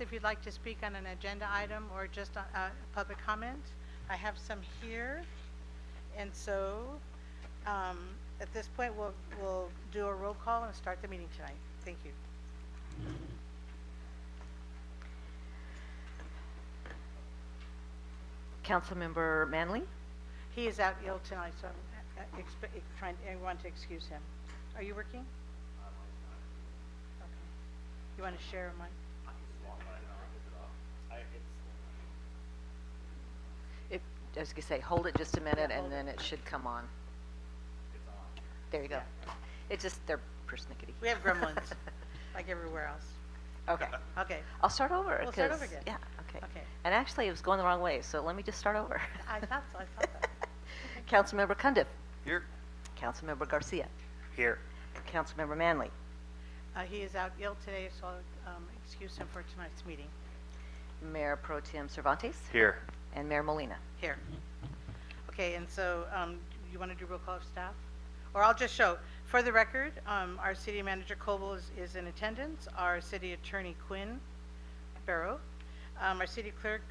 request if you'd like to speak on an agenda item or just public comment. I have some here. And so at this point, we'll do a roll call and start the meeting tonight. Thank you. Councilmember Manley? He is out ill tonight, so I'm trying everyone to excuse him. Are you working? Okay. You want to share mine? I was going to say, hold it just a minute, Yeah, and then it should come on. There you go. Yeah. It's just, they're persnickety. We have gremlins, like everywhere else. Okay. Okay. I'll start over. We'll start 'cause- over again. Yeah, okay. Okay. And actually, it was going the wrong way, so let me just start over. I thought so. I thought that. Councilmember Cundiff. Here. Councilmember Garcia. Here. Councilmember Manley. He is out ill today, so I'll excuse him for tonight's meeting. Mayor Pro Tem Cervantes. Here. And Mayor Molina. Here. Okay, and so you want to do roll call of staff? Or I'll just show. For the record, our city manager Coble is in attendance. Our city attorney Quinn Barrow. Our city clerk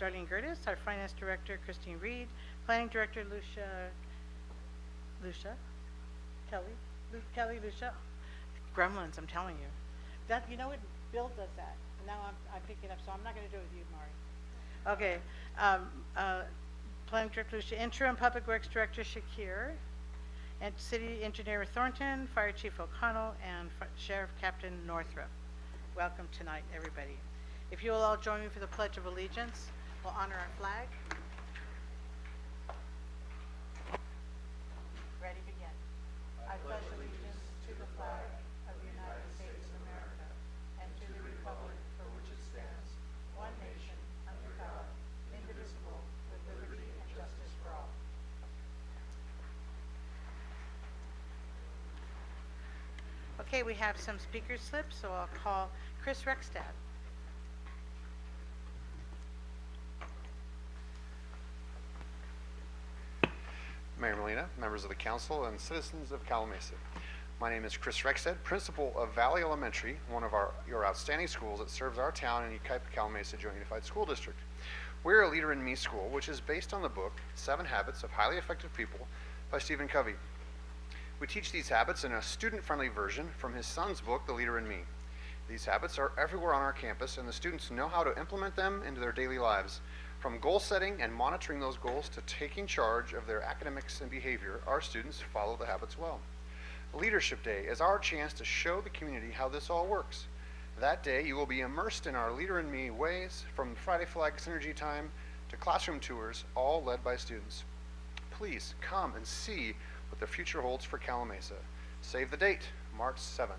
Darlene Gertis. Our finance director Christine Reed. Planning director Kelly Lucia. Gremlins, I'm telling you. That, you know what, Bill does that. And now I'm picking up, so I'm not going to do it with you, Mari. Okay. Planning director Lucia, interim public works director Shakir, and city engineer Thornton, fire chief O'Connell, and sheriff captain Northrup. Welcome tonight, everybody. If you will all join me for the Pledge of Allegiance, we'll honor our flag. Ready, begin. I pledge allegiance to the flag of the United States of America and to the republic for which it stands, one nation, under God, indivisible, with liberty and justice for all. Okay, we have some speaker slips, so I'll call Chris Rexstad. Mayor Molina, members of the council, and citizens of Calamasa. My name is Chris Rexted, principal of Valley Elementary, one of your outstanding schools that serves our town in Yucaipa-Calamasa Joint Unified School District. We're a Leader in Me school, which is based on the book 7 Habits of Highly Effective People by Stephen Covey. We teach these habits in a student-friendly version from his son's book, The Leader in Me. These habits are everywhere on our campus, and the students know how to implement them into their daily lives. From goal setting and monitoring those goals to taking charge of their academics and behavior, our students follow the habits well. Leadership Day is our chance to show the community how this all works. That day, you will be immersed in our Leader in Me ways, from Friday Flag Synergy Time to classroom tours, all led by students. Please come and see what the future holds for Calamasa. Save the date, March 7th.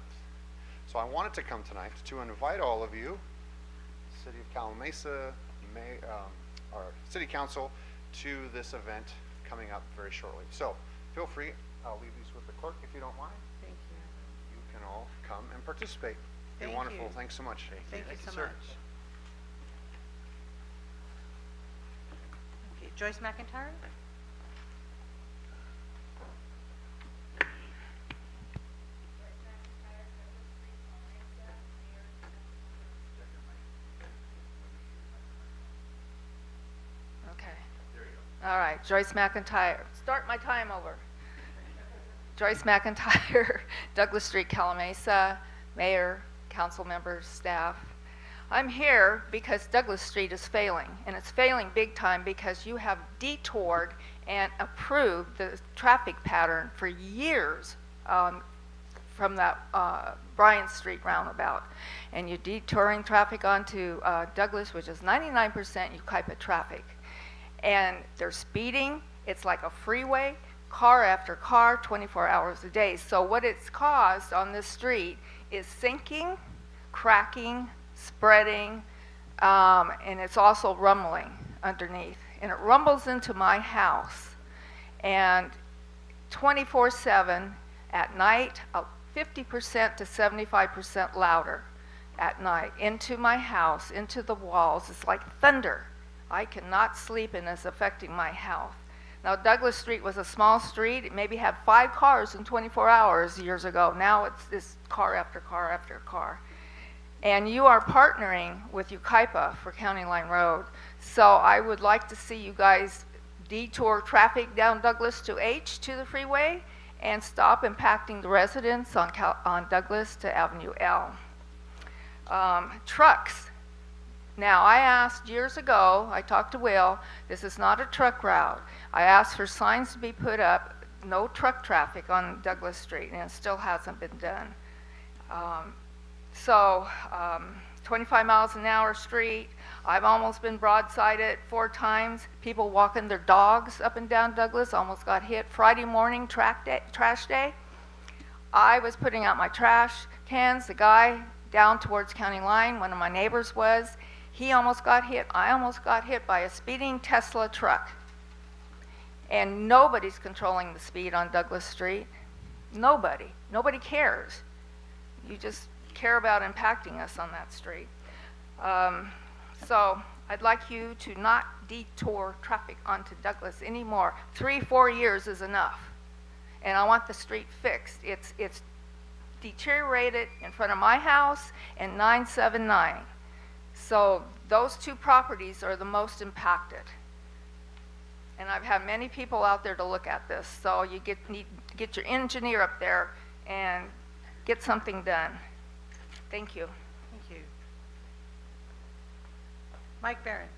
So I wanted to come tonight to invite all of you, City of Calamasa, our City Council, to this event coming up very shortly. So feel free, I'll leave these with the clerk if you don't mind. Thank you. You can all come and participate. Be Thank wonderful. you. Thanks so much. Thank you so sir. much. Okay, Joyce McIntyre. All right, Joyce McIntyre. Start my time over. Joyce McIntyre, Douglas Street, Calamasa, mayor, council members, staff. I'm here because Douglas Street is failing, and it's failing big time because you have detoured and approved the traffic pattern for years from that Bryant Street roundabout. And you're detouring traffic onto Douglas, which is 99% Yucaipa traffic. And they're speeding. It's like a freeway, car after car, 24 hours a day. So what it's caused on this street is sinking, cracking, spreading, and it's also rumbling underneath. And it rumbles into my house. And 24/7 at night, 50% to 75% louder at night, into my house, into the walls. It's like thunder. I cannot sleep, and it's affecting my health. Now, Douglas Street was a small street. It maybe had 5 cars in 24 hours years ago. Now it's this car after car after car. And you are partnering with Ukaipa for County Line Road. So I would like to see you guys detour traffic down Douglas to H to the freeway and stop impacting the residents on Douglas to Avenue L. Trucks. Now, I asked years ago, I talked to Will, this is not a truck route. I asked for signs to be put up, no truck traffic on Douglas Street, and it still hasn't been done. 25 miles an hour street. I've almost been broadsided 4 times. People walking their dogs up and down Douglas almost got hit. Friday morning, trash day. I was putting out my trash cans. The guy down towards County Line, one of my neighbors was, he almost got hit. I almost got hit by a speeding Tesla truck. And nobody's controlling the speed on Douglas Street. Nobody. Nobody cares. You just care about impacting us on that street. So I'd like you to not detour traffic onto Douglas anymore. 3-4 years is enough. And I want the street fixed. It's deteriorated in front of my house and 979. So those 2 properties are the most impacted. And I've had many people out there to look at this. So you need to get your engineer up there and get something done. Thank you. Thank you. Mike Barron.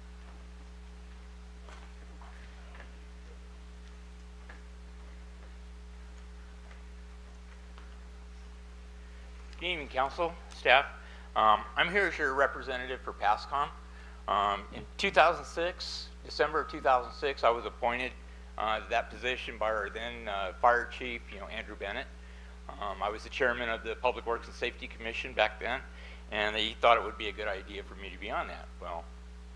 Good evening, council, staff. I'm here as your representative for PASCOM. In 2006, December of 2006, I was appointed to that position by our then fire chief, Andrew Bennett. I was the chairman of the Public Works and Safety Commission back then, and he thought it would be a good idea for me to be on that. Well,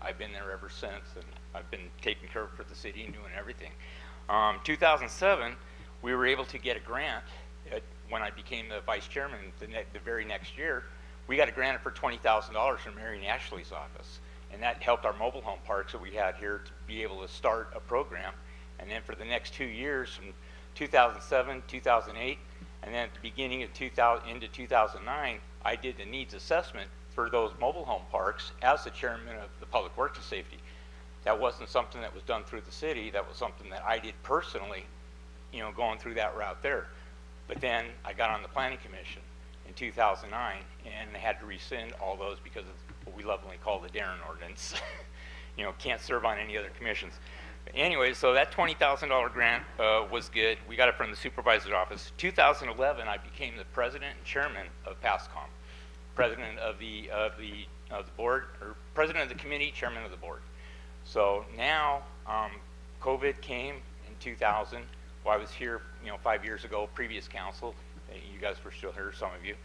I've been there ever since, and I've been taking care of for the city and doing everything. 2007, we were able to get a grant when I became the vice chairman the very next year. We got a grant for $20,000 from Mary Ashley's office, and that helped our mobile home parks that we had here to be able to start a program. And then for the next 2 years, from 2007, 2008, and then at the beginning of 2009, I did the needs assessment for those mobile home parks as the chairman of the Public Works and Safety. That wasn't something that was done through the city. That was something that I did personally, going through that route there. But then I got on the Planning Commission in 2009, and I had to rescind all those because of what we lovingly call the Darren Ordinance. Can't serve on any other commissions. But anyway, so that $20,000 grant was good. We got it from the supervisor's office. 2011, I became the president and chairman of PASCOM, president of the board, or president of the committee, chairman of the board. So now, COVID came in 2000. Well, I was here, 5 years ago, previous council. You guys were still here, some of you.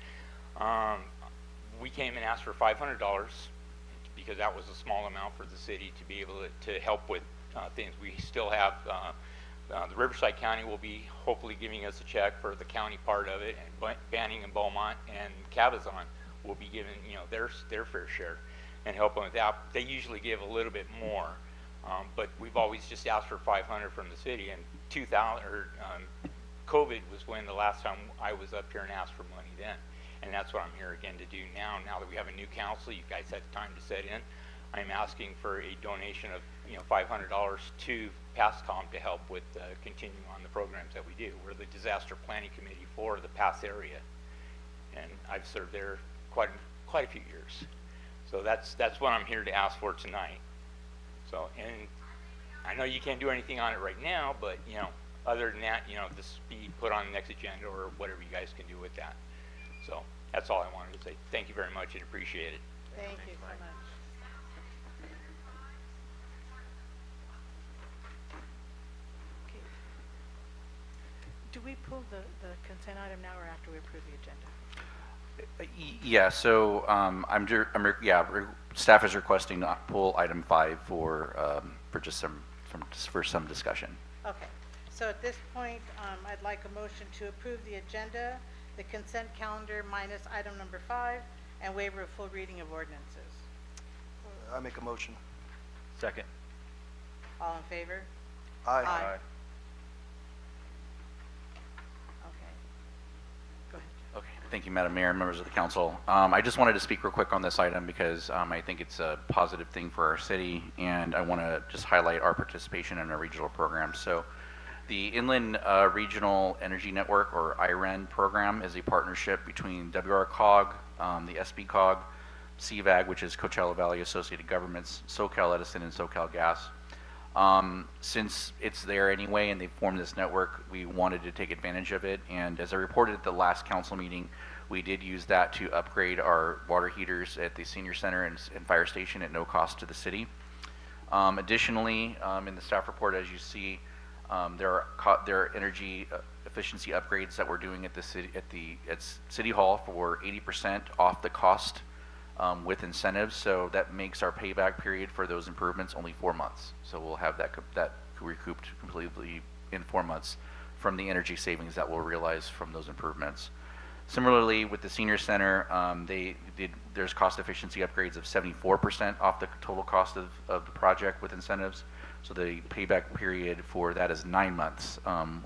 We came and asked for $500 because that was a small amount for the city to be able to help with things. We still have, the Riverside County will be hopefully giving us a check for the county part of it, and Banning and Beaumont and Cabazon will be giving, their fair share and helping with that. They usually give a little bit more, but we've always just asked for $500 from the city. And COVID was when the last time I was up here and asked for money then. And that's what I'm here again to do now. Now that we have a new council, you guys had time to set in. I'm asking for a donation of $500 to PASCOM to help with continuing on the programs that we do. We're the disaster planning committee for the PAS area, and I've served there quite a few years. So that's what I'm here to ask for tonight. So, and I know you can't do anything on it right now, but other than that, this be put on the next agenda or whatever you guys can do with that. So that's all I wanted to say. Thank you very much and appreciate it. Thank you so much. Okay. Do we pull the consent item now or after we approve the agenda? Yeah, so staff is requesting to pull item 5 for just some discussion. Okay, so at this point, I'd like a motion to approve the agenda, the consent calendar minus item number 5, and waiver of full reading of ordinances. I make a motion. Second. All in favor? Aye. Aye. Okay. Go ahead. Okay. Thank you, Madam Mayor and members of the council. I just wanted to speak real quick on this item because I think it's a positive thing for our city, and I want to just highlight our participation in our regional programs. So the Inland Regional Energy Network, or IREN program, is a partnership between WRCOG, the SBCOG, CVAG, which is Coachella Valley Associated Governments, SoCal Edison, and SoCal Gas. Since it's there anyway and they formed this network, we wanted to take advantage of it. And as I reported at the last council meeting, we did use that to upgrade our water heaters at the senior center and fire station at no cost to the city. Additionally, in the staff report, as you see, there are energy efficiency upgrades that we're doing at the city at City Hall for 80% off the cost with incentives. So that makes our payback period for those improvements only 4 months. So we'll have that recouped completely in 4 months from the energy savings that we'll realize from those improvements. Similarly, with the senior center, there's cost efficiency upgrades of 74% off the total cost of the project with incentives. So the payback period for that is 9 months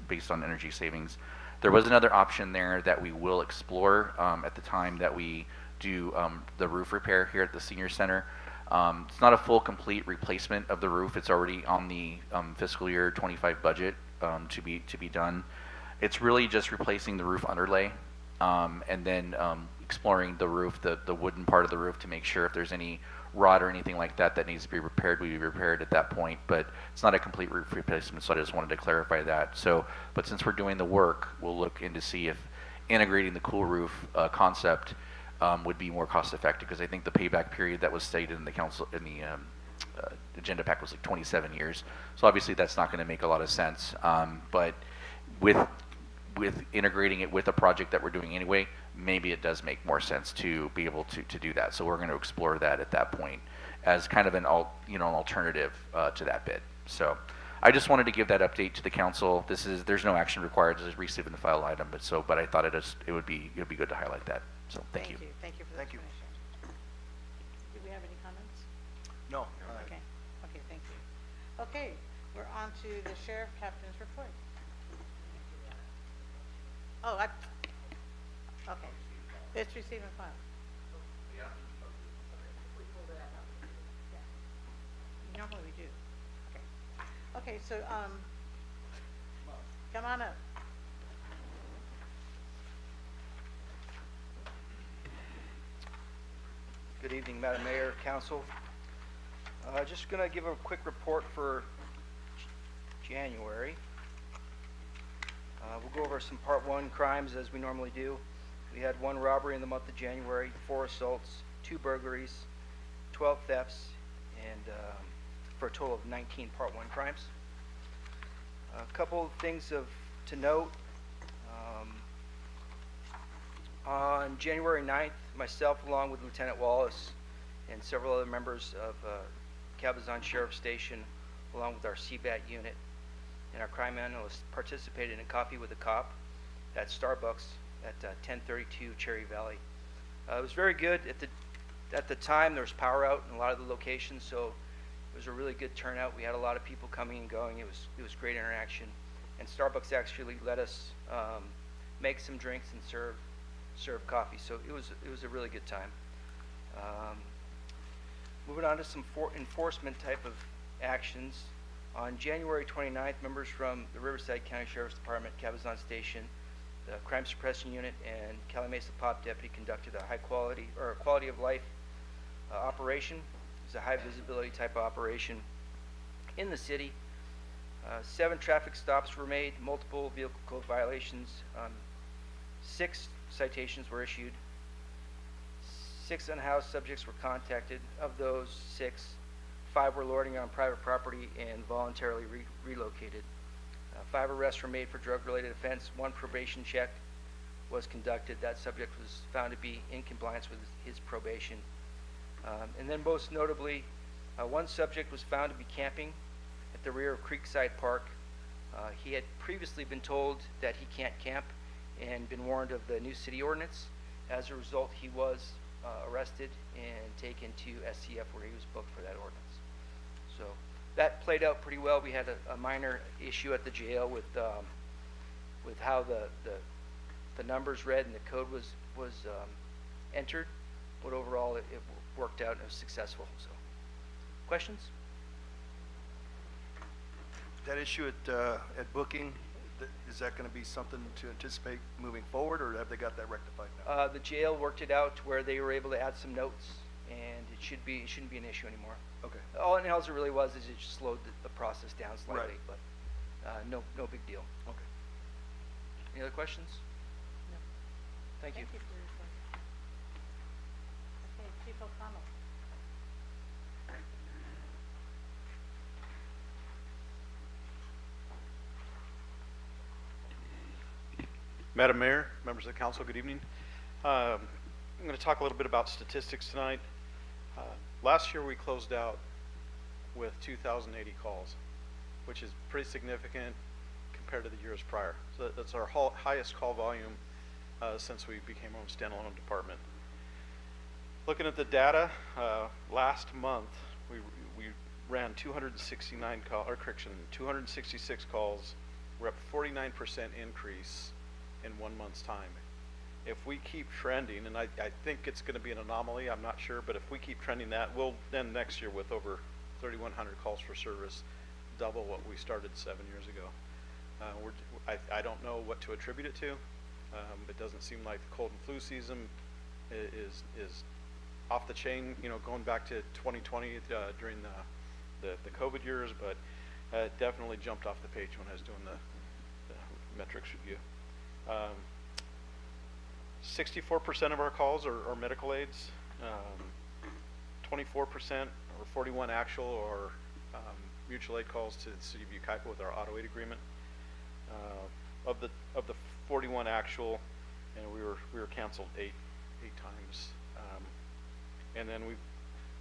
based on energy savings. There was another option there that we will explore at the time that we do the roof repair here at the senior center. It's not a full complete replacement of the roof. It's already on the fiscal year 25 budget to be done. It's really just replacing the roof underlay and then exploring the roof, the wooden part of the roof, to make sure if there's any rot or anything like that that needs to be repaired, will be repaired at that point. But it's not a complete roof replacement, so I just wanted to clarify that. So, but since we're doing the work, we'll look into see if integrating the cool roof concept would be more cost effective, because I think the payback period that was stated in the council in the agenda pack was like 27 years. So obviously that's not going to make a lot of sense. But with integrating it with a project that we're doing anyway, maybe it does make more sense to be able to do that. So we're going to explore that at that point as kind of an alternative to that bid. So I just wanted to give that update to the council. There's no action required. It's a receive and file item, but I thought it would be good to highlight that. So thank you. Thank you for the Thank you. explanation. Do we have any comments? No. Okay, thank you. Okay, we're on to the sheriff captain's report. Oh, okay. It's receive and file. Yeah. Normally we do. Okay, so, come on up. Good evening, Madam Mayor, Council. Just going to give a quick report for January. We'll go over some Part 1 crimes as we normally do. We had 1 robbery in the month of January, 4 assaults, 2 burglaries, 12 thefts, and for a total of 19 Part 1 crimes. A couple of things to note. On January 9th, myself, along with Lieutenant Wallace and several other members of Cabazon Sheriff Station, along with our CBAT unit and our crime analysts, participated in Coffee with a Cop at Starbucks at 1032 Cherry Valley. It was very good. At the time, there was power out in a lot of the locations, so it was a really good turnout. We had a lot of people coming and going. It was great interaction, and Starbucks actually let us make some drinks and serve coffee. So it was a really good time. Moving on to some enforcement type of actions. On January 29th, members from the Riverside County Sheriff's Department, Cabazon Station, the Crime Suppression Unit, and Calimesa Pop Deputy conducted a quality of life operation. It was a high visibility type of operation in the city. 7 traffic stops were made, multiple vehicle code violations, 6 citations were issued, 6 unhoused subjects were contacted. Of those 6, 5 were loitering on private property and voluntarily relocated. 5 arrests were made for drug-related offense. 1 probation check was conducted. That subject was found to be in compliance with his probation. And then most notably, 1 subject was found to be camping at the rear of Creekside Park. He had previously been told that he can't camp and been warned of the new city ordinance. As a result, he was arrested and taken to SCF, where he was booked for that ordinance. So that played out pretty well. We had a minor issue at the jail with how the numbers read and the code was entered, but overall it worked out and it was successful. So, questions? That issue at booking, is that going to be something to anticipate moving forward, or have they got that rectified now? The jail worked it out to where they were able to add some notes, and it shouldn't be an issue anymore. Okay. All it really was is it just slowed the process down slightly, Right. but no big deal. Okay. Any other questions? No. Thank you. for your report. Okay, Chief O'Connell. Madam Mayor, members of the council, good evening. I'm going to talk a little bit about statistics tonight. Last year we closed out with 2,080 calls, which is pretty significant compared to the years prior. So that's our highest call volume since we became our own standalone department. Looking at the data, last month we ran 266 calls. We're up 49% increase in 1 month's time. If we keep trending, and I think it's going to be an anomaly, I'm not sure, but if we keep trending that, we'll end next year with over 3,100 calls for service, double what we started 7 years ago. I don't know what to attribute it to. It doesn't seem like the cold and flu season is off the chain, you know, going back to 2020 during the COVID years, but it definitely jumped off the page when I was doing the metrics review. 64% of our calls are medical aids, 24% or 41 actual or mutual aid calls to the city of Yucaipa with our auto aid agreement. Of the 41 actual, and we were canceled eight times, and then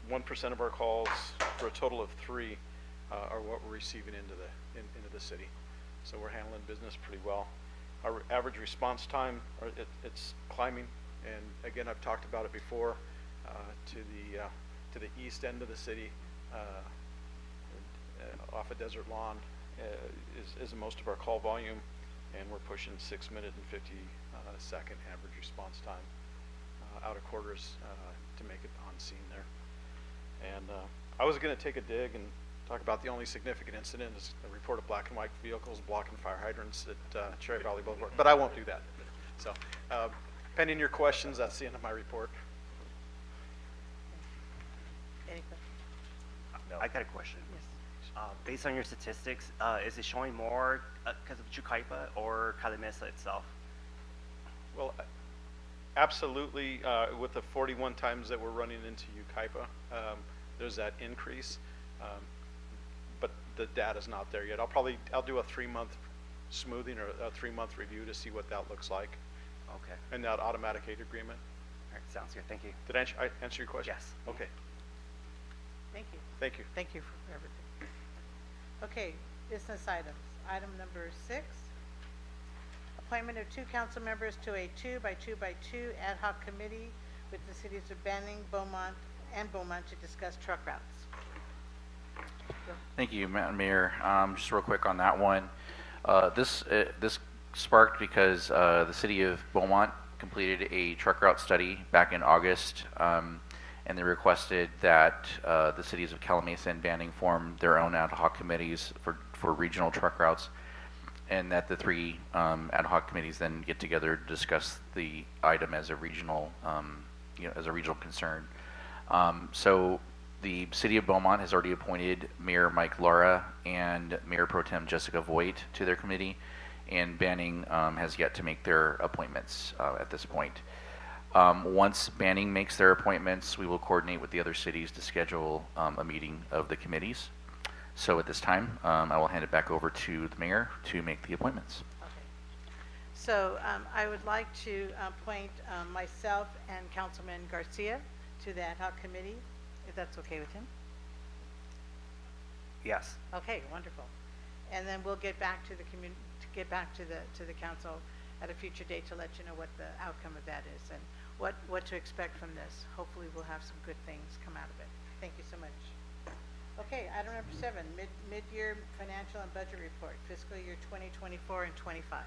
1% of our calls, for a total of 3, are what we're receiving into the city. So we're handling business pretty well. Our average response time, it's climbing, and again, I've talked about it before. To the east end of the city, off of Desert Lawn, is most of our call volume, and we're pushing 6 minute and 50-second average response time out of quarters to make it on scene there. And I was going to take a dig and talk about the only significant incident is a report of black and white vehicles blocking fire hydrants at Cherry Valley Boulevard, but I won't do that. So, pending your questions, that's the end of my report. Any questions? I got a question. Yes. Based on your statistics, is it showing more because of Yucaipa or Calimesa itself? Well, absolutely, with the 41 times that we're running into Yucaipa, there's that increase, but the data's not there yet. I'll do a 3-month smoothing or a 3-month review to see what that looks like. Okay. And that automatic aid agreement. All right, sounds good. Thank you. Did I answer your question? Yes. Okay. Thank you. Thank you. Thank you for everything. Okay, business items. Item number 6, appointment of 2 council members to a 2x2x2 ad hoc committee with the cities of Banning, Beaumont to discuss truck routes. Thank you, Madam Mayor. Just real quick on that one. This sparked because the city of Beaumont completed a truck route study back in August, and they requested that the cities of Calimesa and Banning form their own ad hoc committees for regional truck routes, and that the 3 ad hoc committees then get together to discuss the item as a regional, as a regional concern. So the city of Beaumont has already appointed Mayor Mike Lara and Mayor Pro Tem Jessica Voigt to their committee, and Banning has yet to make their appointments at this point. Once Banning makes their appointments, we will coordinate with the other cities to schedule a meeting of the committees. So at this time, I will hand it back over to the mayor to make the appointments. Okay. So I would like to appoint myself and Councilman Garcia to the ad hoc committee, if that's okay with him. Yes. Okay, wonderful. And then we'll get back to the to the council at a future date to let you know what the outcome of that is and what to expect from this. Hopefully we'll have some good things come out of it. Thank you so much. Okay, item number 7, mid-year financial and budget report, fiscal year 2024 and 25.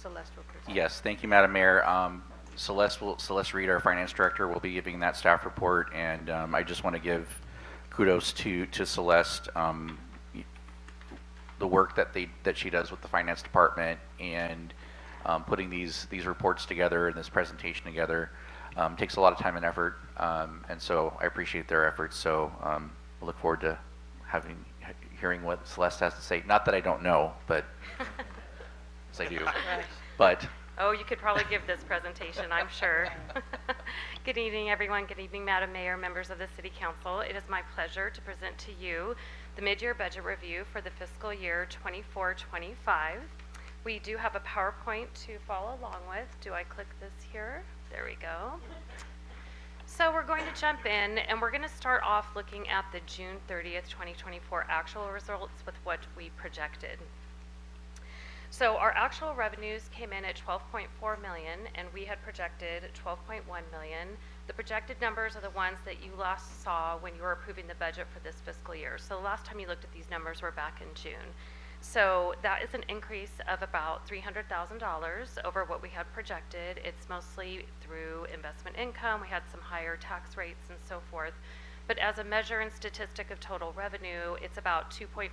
Celeste will present. Yes, thank you, Madam Mayor. Celeste Reed, our finance director, will be giving that staff report, and I just want to give kudos to Celeste, the work that she does with the finance department, and putting these reports together and this presentation together takes a lot of time and effort, and so I appreciate their efforts. So I look forward to hearing what Celeste has to say. Not that I don't know, but yes, I do. Right. But Oh, you could probably give this presentation, I'm sure. Good evening, everyone. Good evening, Madam Mayor, members of the City Council. It is my pleasure to present to you the mid-year budget review for the fiscal year 24-25. We do have a PowerPoint to follow along with. Do I click this here? There we go. So we're going to jump in, and we're going to start off looking at the June 30th, 2024 actual results with what we projected. So our actual revenues came in at $12.4 million, and we had projected $12.1 million. The projected numbers are the ones that you last saw when you were approving the budget for this fiscal year. So the last time you looked at these numbers were back in June. So that is an increase of about $300,000 over what we had projected. It's mostly through investment income. We had some higher tax rates and so forth. But as a measure and statistic of total revenue, it's about 2.5%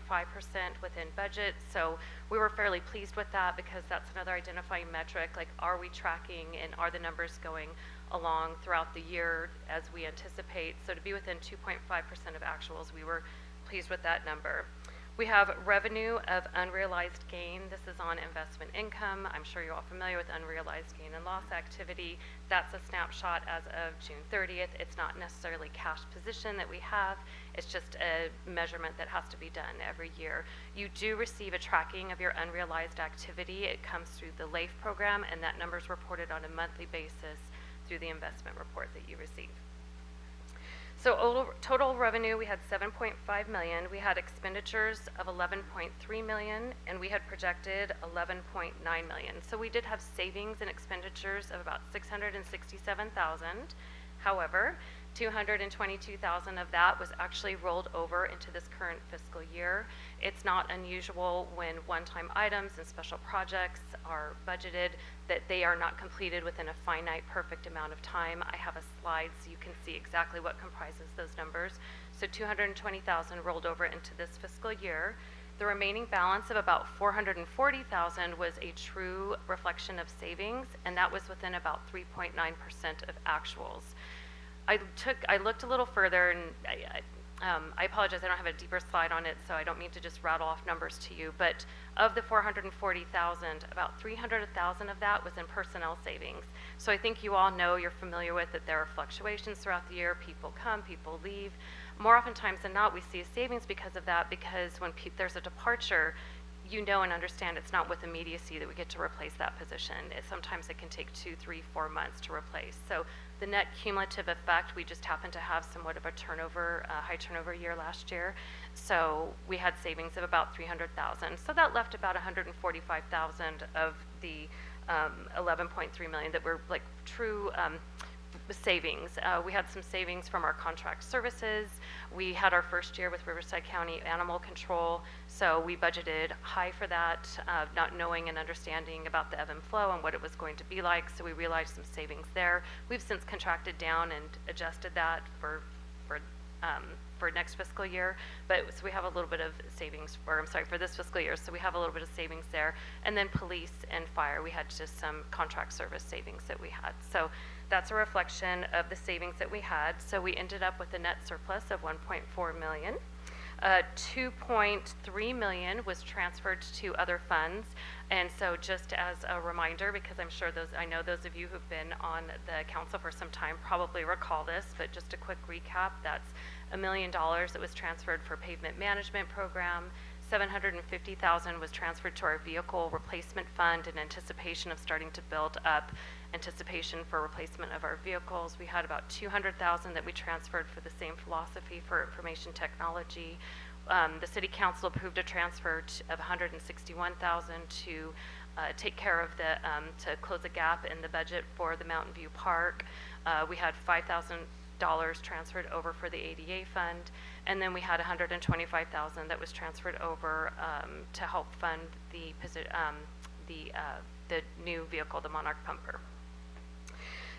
within budget. So we were fairly pleased with that, because that's another identifying metric, like, are we tracking and are the numbers going along throughout the year as we anticipate? So to be within 2.5% of actuals, we were pleased with that number. We have revenue of unrealized gain. This is on investment income. I'm sure you're all familiar with unrealized gain and loss activity. That's a snapshot as of June 30th. It's not necessarily cash position that we have. It's just a measurement that has to be done every year. You do receive a tracking of your unrealized activity. It comes through the LAIF program, and that number is reported on a monthly basis through the investment report that you receive. So total revenue, we had $7.5 million. We had expenditures of $11.3 million, and we had projected $11.9 million. So we did have savings and expenditures of about $667,000. However, $222,000 of that was actually rolled over into this current fiscal year. It's not unusual when one-time items and special projects are budgeted that they are not completed within a finite, perfect amount of time. I have a slide so you can see exactly what comprises those numbers. So $220,000 rolled over into this fiscal year. The remaining balance of about $440,000 was a true reflection of savings, and that was within about 3.9% of actuals. I looked a little further, and I apologize, I don't have a deeper slide on it, so I don't mean to just rattle off numbers to you, but of the $440,000, about $300,000 of that was in personnel savings. So I think you all know, you're familiar with, that there are fluctuations throughout the year. People come, people leave. More oftentimes than not, we see a savings because of that, because when there's a departure, you know and understand it's not with immediacy that we get to replace that position. Sometimes it can take 2, 3, 4 months to replace. So the net cumulative effect, we just happened to have somewhat of a high turnover year last year. So we had savings of about $300,000. So that left about $145,000 of the $11.3 million that were like true savings. We had some savings from our contract services. We had our first year with Riverside County Animal Control, so we budgeted high for that, not knowing and understanding about the ebb and flow and what it was going to be like, so we realized some savings there. We've since contracted down and adjusted that for next fiscal year, but so we have a little bit of savings, for this fiscal year, so we have a little bit of savings there. And then police and fire, we had just some contract service savings that we had. So that's a reflection of the savings that we had. So we ended up with a net surplus of $1.4 million. $2.3 million was transferred to other funds. And so just as a reminder, because I'm sure I know those of you who've been on the council for some time probably recall this, but just a quick recap, that's $1 million that was transferred for pavement management program. $750,000 was transferred to our vehicle replacement fund in anticipation of starting to build up anticipation for replacement of our vehicles. We had about $200,000 that we transferred for the same philosophy for information technology. The City Council approved a transfer of $161,000 to take care of to close a gap in the budget for the Mountain View Park. We had $5,000 transferred over for the ADA fund, and then we had $125,000 that was transferred over to help fund the the new vehicle, the Monarch pumper.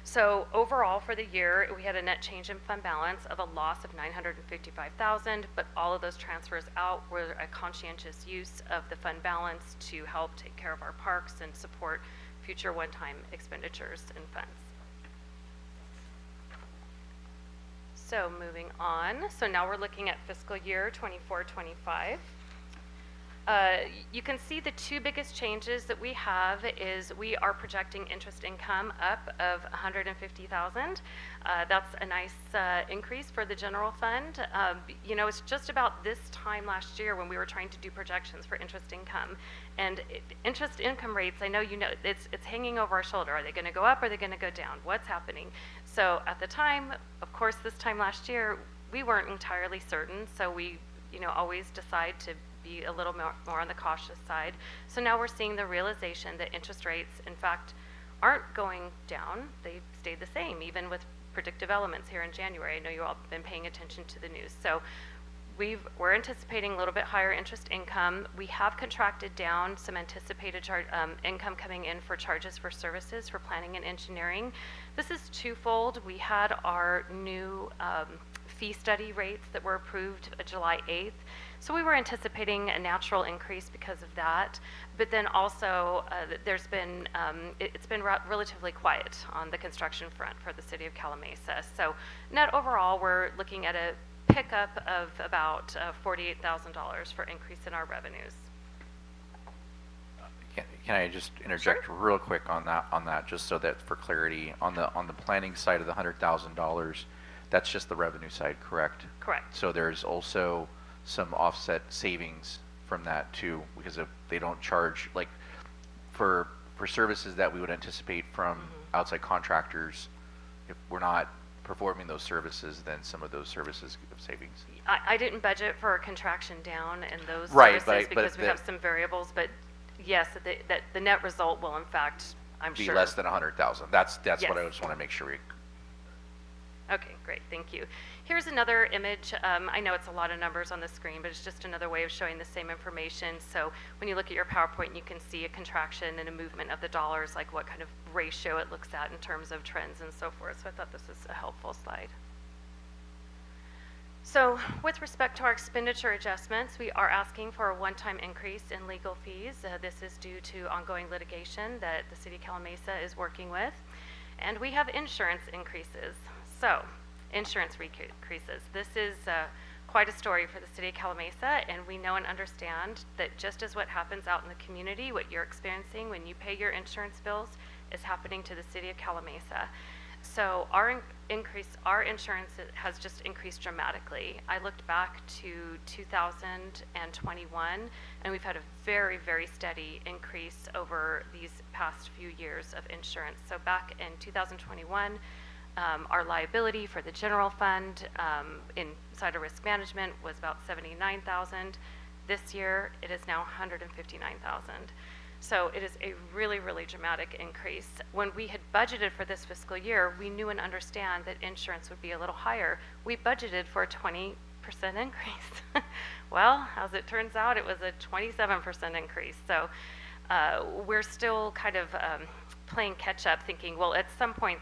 So overall for the year, we had a net change in fund balance of a loss of $955,000, but all of those transfers out were a conscientious use of the fund balance to help take care of our parks and support future one-time expenditures and funds. So moving on, so now we're looking at fiscal year 24-25. You can see the two biggest changes that we have is we are projecting interest income up of $150,000. That's a nice increase for the general fund. You know, it's just about this time last year when we were trying to do projections for interest income. And interest income rates, I know you know, it's hanging over our shoulder. Are they going to go up? Are they going to go down? What's happening? So at the time, of course, this time last year, we weren't entirely certain. So we, you know, always decide to be a little more on the cautious side. So now we're seeing the realization that interest rates, in fact, aren't going down. They stayed the same, even with predictive elements here in January. I know you all have been paying attention to the news. So we're anticipating a little bit higher interest income. We have contracted down some anticipated income coming in for charges for services for planning and engineering. This is twofold. We had our new fee study rates that were approved July 8th. So we were anticipating a natural increase because of that, but then also there's been, it's been relatively quiet on the construction front for the city of Calimesa. So net overall, we're looking at a pickup of about $48,000 for increase in our revenues. Can I just interject real quick on that, just so that for clarity, on the planning side of the $100,000, that's just the revenue side, correct? Correct. So there's also some offset savings from that too, because if they don't charge, like for services that we would anticipate from outside contractors, if we're not performing those services, then some of those services have savings. I didn't budget for a contraction down in those Right, services but because we have some variables, but yes, the net result will in fact, I'm Be sure. less than 100,000. That's Yes. what I just want to make sure we. Okay, great, thank you. Here's another image. I know it's a lot of numbers on the screen, but it's just another way of showing the same information. So when you look at your PowerPoint, you can see a contraction and a movement of the dollars, like what kind of ratio it looks at in terms of trends and so forth. So I thought this is a helpful slide. So with respect to our expenditure adjustments, we are asking for a one-time increase in legal fees. This is due to ongoing litigation that the City of Calimesa is working with. And we have insurance increases. So, insurance increases. This is quite a story for the City of Calimesa, and we know and understand that just as what happens out in the community, what you're experiencing when you pay your insurance bills is happening to the City of Calimesa. So our insurance has just increased dramatically. I looked back to 2021, and we've had a very, very steady increase over these past few years of insurance. So back in 2021, our liability for the general fund inside of risk management was about $79,000. This year, it is now $159,000. So it is a really, really dramatic increase. When we had budgeted for this fiscal year, we knew and understand that insurance would be a little higher. We budgeted for a 20% increase. Well, as it turns out, it was a 27% increase. So we're still kind of playing catch up, thinking, well, at some point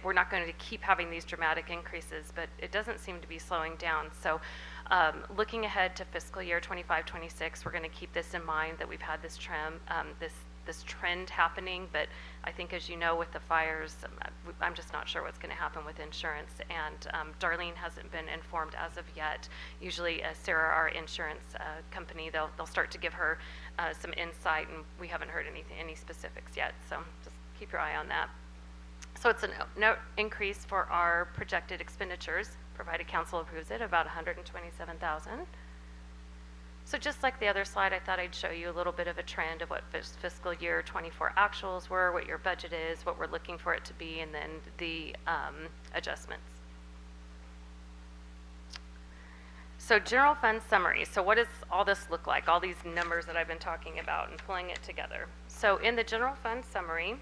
we're not going to keep having these dramatic increases, but it doesn't seem to be slowing down. So looking ahead to fiscal year 25-26, we're going to keep this in mind that we've had this this trend happening, but I think, as you know, with the fires, I'm just not sure what's going to happen with insurance, and Darlene hasn't been informed as of yet. Usually Sarah, our insurance company, they'll start to give her some insight, and we haven't heard any specifics yet, so just keep your eye on that. So it's a note increase for our projected expenditures, provided council approves it, about $127,000. So just like the other slide, I thought I'd show you a little bit of a trend of what fiscal year 24 actuals were, what your budget is, what we're looking for it to be, and then the adjustments. So general fund summary. So what does all this look like? All these numbers that I've been talking about and pulling it together. So in the general fund summary,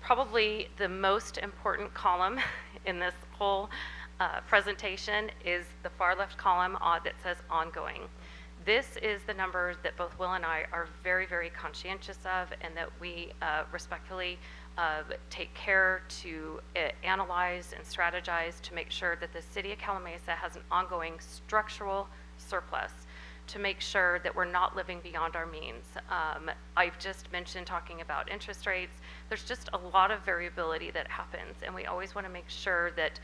probably the most important column in this whole presentation is the far left column that says ongoing. This is the number that both Will and I are very, very conscientious of, and that we respectfully take care to analyze and strategize to make sure that the city of Calamasa has an ongoing structural surplus, to make sure that we're not living beyond our means. I've just mentioned talking about interest rates. There's just a lot of variability that happens, and we always want to make sure that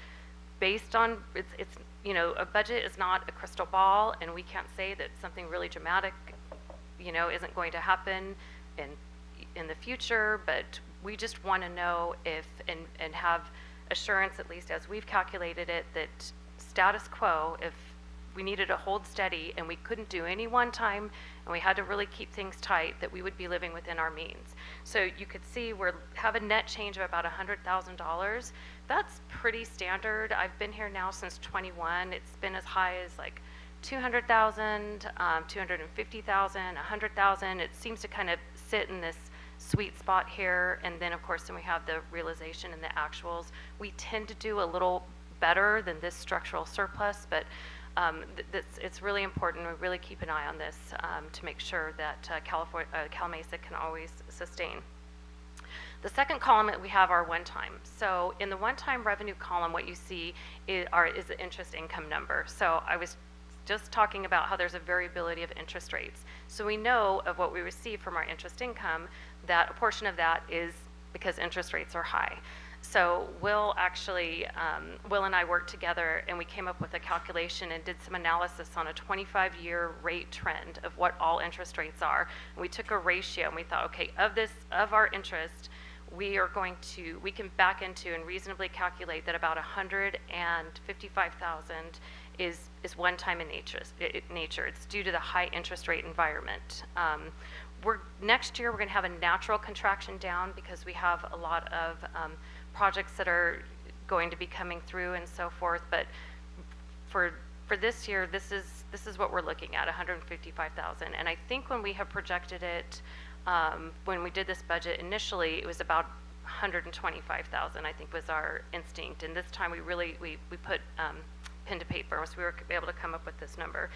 based on, it's you know, a budget is not a crystal ball, and we can't say that something really dramatic, you know, isn't going to happen in the future, but we just want to know if, and have assurance, at least as we've calculated it, that status quo, if we needed to hold steady and we couldn't do any one time and we had to really keep things tight, that we would be living within our means. So you could see we have a net change of about $100,000. That's pretty standard. I've been here now since 21. It's been as high as like 200,000, 250,000, 100,000. It seems to kind of sit in this sweet spot here. And then of course, then we have the realization and the actuals. We tend to do a little better than this structural surplus, but it's really important. We really keep an eye on this to make sure that Calamasa can always sustain. The second column that we have are one-time. So in the one-time revenue column, what you see is the interest income number. So I was just talking about how there's a variability of interest rates. So we know of what we receive from our interest income, that a portion of that is because interest rates are high. So Will and I worked together and we came up with a calculation and did some analysis on a 25-year rate trend of what all interest rates are. And we took a ratio and we thought, okay, of our interest, we can back into and reasonably calculate that about 155,000 is one-time in nature. It's due to the high interest rate environment. Next year we're going to have a natural contraction down because we have a lot of projects that are going to be coming through and so forth. But for this year, this is what we're looking at, 155,000. And I think when we have projected it, when we did this budget initially, it was about 125,000, I think was our instinct. And this time we put pen to paper, so we were able to come up with this number.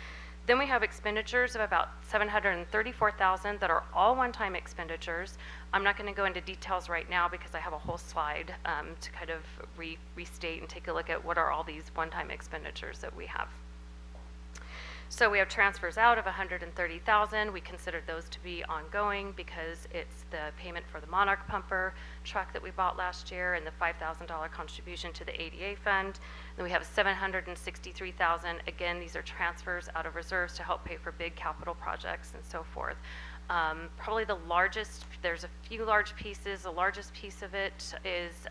Then we have expenditures of about 734,000 that are all one-time expenditures. I'm not going to go into details right now because I have a whole slide to kind of restate and take a look at what are all these one-time expenditures that we have. So we have transfers out of 130,000. We considered those to be ongoing because it's the payment for the Monarch pumper truck that we bought last year and the $5,000 contribution to the ADA fund. Then we have 763,000. Again, these are transfers out of reserves to help pay for big capital projects and so forth. Probably the largest, there's a few large pieces. The largest piece of it is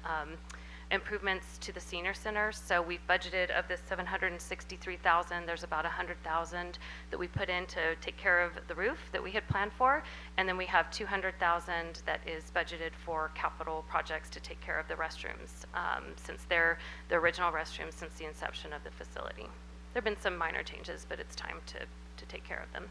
improvements to the senior center. So we've budgeted of this 763,000, there's about 100,000 that we put in to take care of the roof that we had planned for. And then we have 200,000 that is budgeted for capital projects to take care of the restrooms, since they're the original restrooms since the inception of the facility. There have been some minor changes, but it's time to take care of them.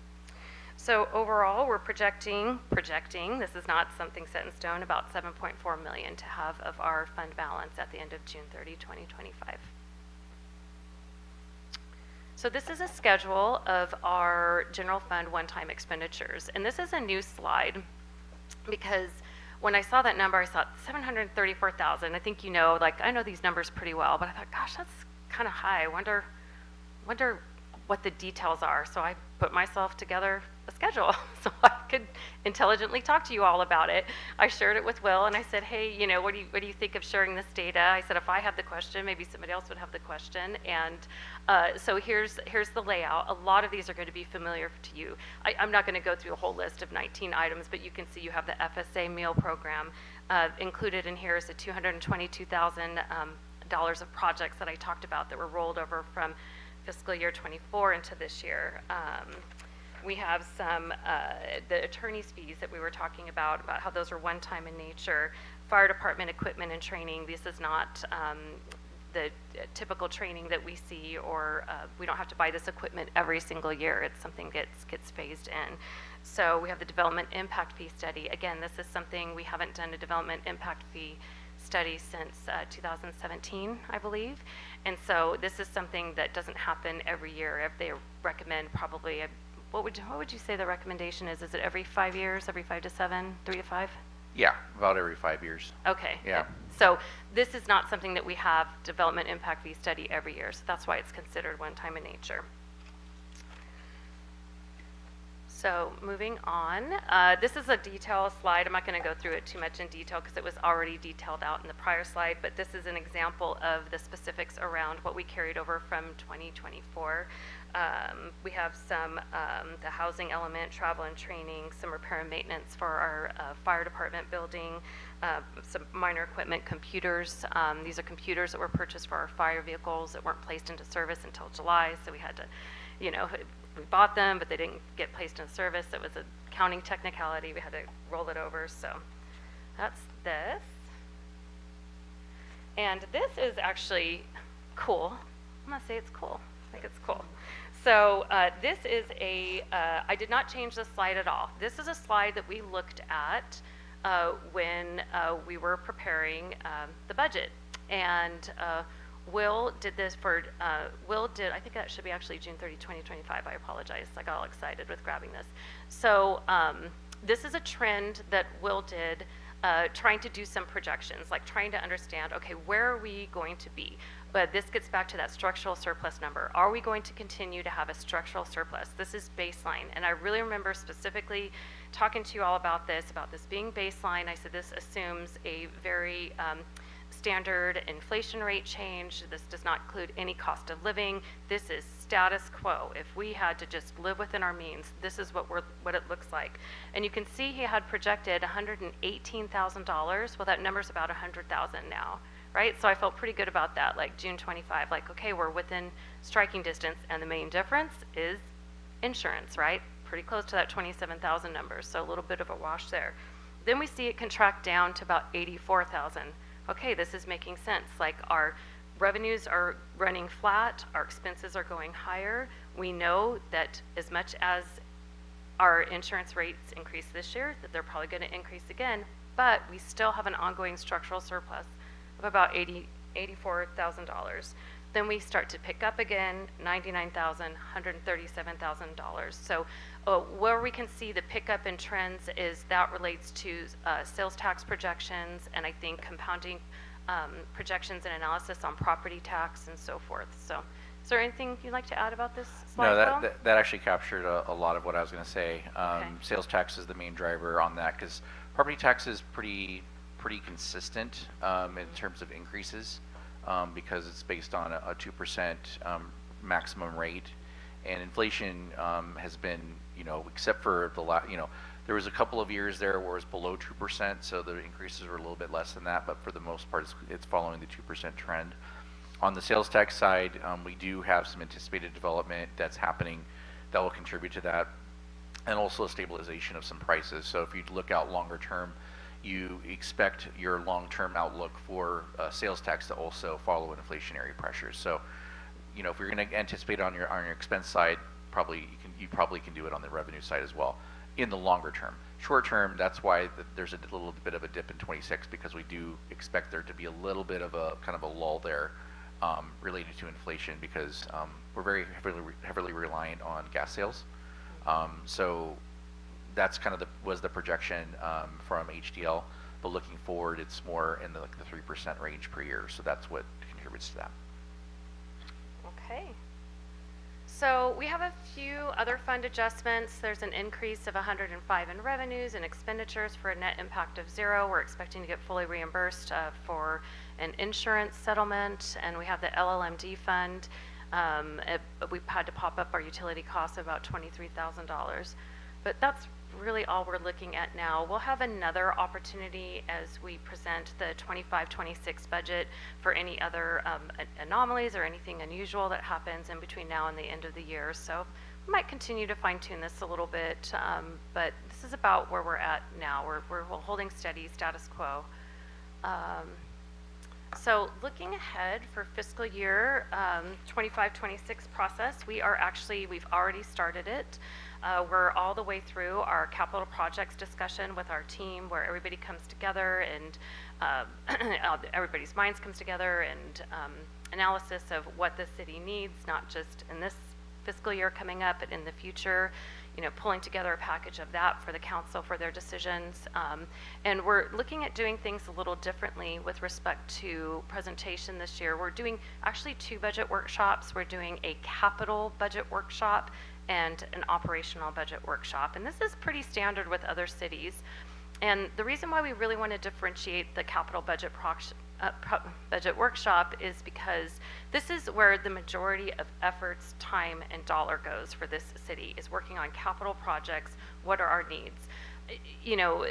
So overall, we're projecting, this is not something set in stone, about 7.4 million to have of our fund balance at the end of June 30, 2025. So this is a schedule of our general fund one-time expenditures. And this is a new slide because when I saw that number, I thought 734,000. I think, you know, like I know these numbers pretty well, but I thought, gosh, that's kind of high. I wonder what the details are. So I put myself together a schedule so I could intelligently talk to you all about it. I shared it with Will and I said, hey, you know, what do you think of sharing this data? I said, if I have the question, maybe somebody else would have the question. And so here's the layout. A lot of these are going to be familiar to you. I'm not going to go through a whole list of 19 items, but you can see you have the FSA meal program. Included in here is the $222,000 of projects that I talked about that were rolled over from fiscal year 24 into this year. We have some, the attorney's fees that we were talking about how those are one-time in nature. Fire department equipment and training, this is not the typical training that we see, or we don't have to buy this equipment every single year. It's something that gets phased in. So we have the development impact fee study. Again, this is something we haven't done a development impact fee study since 2017, I believe. And so this is something that doesn't happen every year. They recommend probably what would you say the recommendation is? Is it every 5 years, every 5 to 7, 3 to 5? Yeah, about every 5 years. Okay. Yeah. So this is not something that we have development impact fee study every year, so that's why it's considered one time in nature. So moving on, this is a detail slide. I'm not going to go through it too much in detail because it was already detailed out in the prior slide, but this is an example of the specifics around what we carried over from 2024. We have some, the housing element, travel and training, some repair and maintenance for our fire department building, some minor equipment, computers. These are computers that were purchased for our fire vehicles that weren't placed into service until July, so we had to, you know, we bought them, but they didn't get placed into service. It was a counting technicality. We had to roll it over, so that's this. And this is actually cool. I'm gonna say it's cool. I think it's cool. So this is I did not change this slide at all. This is a slide that we looked at when we were preparing the budget. And Will did this for, I think that should be actually June 30, 2025. I apologize. I got all excited with grabbing this. So this is a trend that Will did, trying to do some projections, like trying to understand, okay, where are we going to be? But this gets back to that structural surplus number. Are we going to continue to have a structural surplus? This is baseline. And I really remember specifically talking to you all about this being baseline. I said this assumes a very standard inflation rate change. This does not include any cost of living. This is status quo. If we had to just live within our means, this is what it looks like. And you can see he had projected $118,000. Well, that number's about $100,000 now, right? So I felt pretty good about that, like June 25, like, okay, we're within striking distance, and the main difference is insurance, right? Pretty close to that 27,000 number, so a little bit of a wash there. Then we see it contract down to about 84,000. Okay, this is making sense. Like our revenues are running flat, our expenses are going higher. We know that as much as our insurance rates increase this year, that they're probably going to increase again, but we still have an ongoing structural surplus of about $84,000. Then we start to pick up again, $99,000, $137,000. So where we can see the pickup in trends is that relates to sales tax projections, and I think compounding projections and analysis on property tax and so forth. So is there anything you'd like to add about this slide? No, Will? that actually captured a lot of what I was going to say. Okay. Sales tax is the main driver on that because property tax is pretty consistent in terms of increases because it's based on a 2% maximum rate, and inflation has been, except for there was a couple of years there where it was below 2%, so the increases were a little bit less than that, but for the most part, it's following the 2% trend. On the sales tax side, we do have some anticipated development that's happening that will contribute to that, and also a stabilization of some prices. So if you look out longer term, you expect your long-term outlook for sales tax to also follow inflationary pressures. So, if you're going to anticipate on your expense side, you probably can do it on the revenue side as well in the longer term. Short term, that's why there's a little bit of a dip in 26 because we do expect there to be a little bit of a kind of a lull there related to inflation because we're very heavily reliant on gas sales. So that's kind of was the projection from HDL, but looking forward, it's more in the 3% range per year. So that's what contributes to that. Okay. So we have a few other fund adjustments. There's an increase of 105 in revenues and expenditures for a net impact of 0. We're expecting to get fully reimbursed for an insurance settlement, and we have the LLMD fund. We've had to pop up our utility costs of about $23,000, but that's really all we're looking at now. We'll have another opportunity as we present the 25-26 budget for any other anomalies or anything unusual that happens in between now and the end of the year. So we might continue to fine tune this a little bit, but this is about where we're at now. We're holding steady, status quo. So looking ahead for fiscal year 25-26 process, we've already started it. We're all the way through our capital projects discussion with our team where everybody comes together and everybody's minds comes together and analysis of what the city needs, not just in this fiscal year coming up, but in the future, you know, pulling together a package of that for the council for their decisions. And we're looking at doing things a little differently with respect to presentation this year. We're doing actually 2 budget workshops. We're doing a capital budget workshop and an operational budget workshop. And this is pretty standard with other cities. And the reason why we really want to differentiate the capital budget budget workshop is because this is where the majority of efforts, time, and dollar goes for this city, is working on capital projects. What are our needs? You know,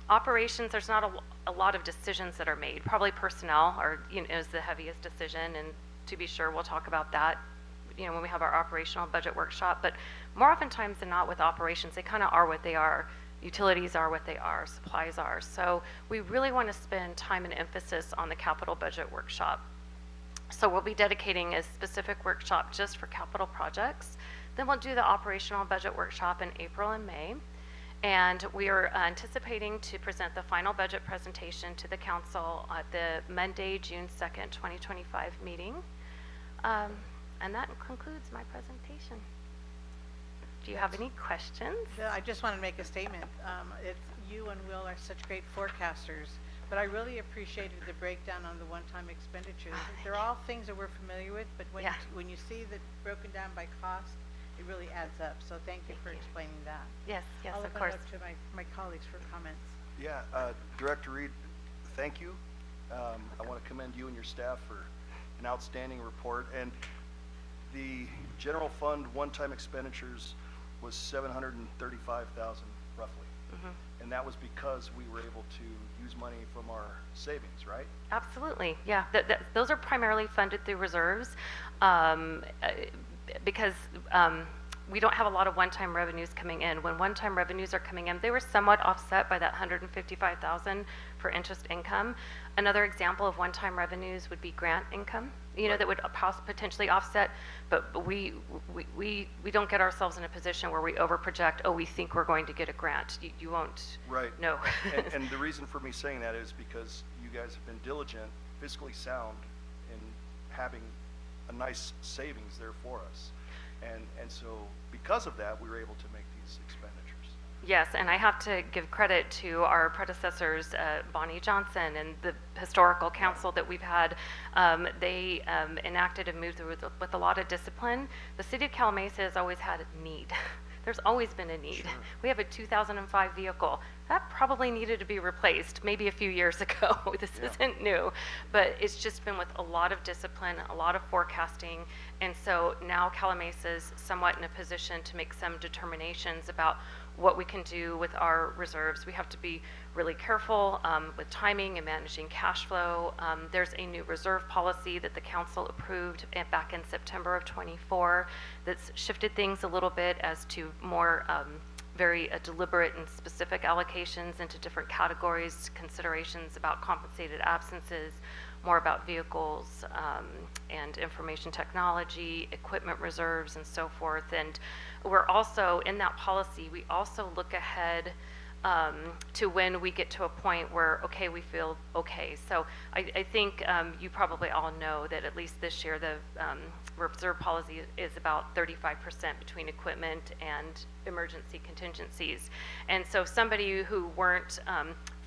operations, there's not a lot of decisions that are made. Probably personnel is the heaviest decision, and to be sure, we'll talk about that, you know, when we have our operational budget workshop. But more oftentimes than not with operations, they kind of are what they are. Utilities are what they are, supplies are. So we really want to spend time and emphasis on the capital budget workshop. So we'll be dedicating a specific workshop just for capital projects. Then we'll do the operational budget workshop in April and May. And we are anticipating to present the final budget presentation to the council at the Monday, June 2nd, 2025 meeting. And that concludes my presentation. Do you have any questions? Yeah, I just want to make a statement. You and Will are such great forecasters, but I really appreciated the breakdown on the one-time expenditures. They're all things that we're familiar with, but when, when you see that broken down by cost, it really adds up. So thank you for explaining that. Yes, yes, I'll of open course. it up to my colleagues for comments. Yeah, Director Reed, thank you. I want to commend you and your staff for an outstanding report. And the general fund one-time expenditures was $735,000 roughly. And that was because we were able to use money from our savings, right? Absolutely, yeah. Those are primarily funded through reserves because we don't have a lot of one-time revenues coming in. When one-time revenues are coming in, they were somewhat offset by that $155,000 for interest income. Another example of one-time revenues would be grant income, you know, that would potentially offset, but we don't get ourselves in a position where we overproject, oh, we think we're going to get a grant. You won't. Right. No. and the reason for me saying that is because you guys have been diligent, fiscally sound in having a nice savings there for us. And so because of that, we were able to make these expenditures. Yes, and I have to give credit to our predecessors, Bonnie Johnson and the historical council that we've had. They enacted and moved through with a lot of discipline. The city of Calimesa has always had a need. There's always been a need. Sure. We have a 2005 vehicle. That probably needed to be replaced maybe a few years ago. This isn't new, but it's just been with a lot of discipline, a lot of forecasting, and so now Calimesa is somewhat in a position to make some determinations about what we can do with our reserves. We have to be really careful with timing and managing cash flow. There's a new reserve policy that the council approved back in September of 24 that's shifted things a little bit as to more very deliberate and specific allocations into different categories, considerations about compensated absences, more about vehicles and information technology, equipment reserves, and so forth. And we're also, in that policy, we also look ahead to when we get to a point where, okay, we feel okay. So I think you probably all know that at least this year the reserve policy is about 35% between equipment and emergency contingencies. And so somebody who weren't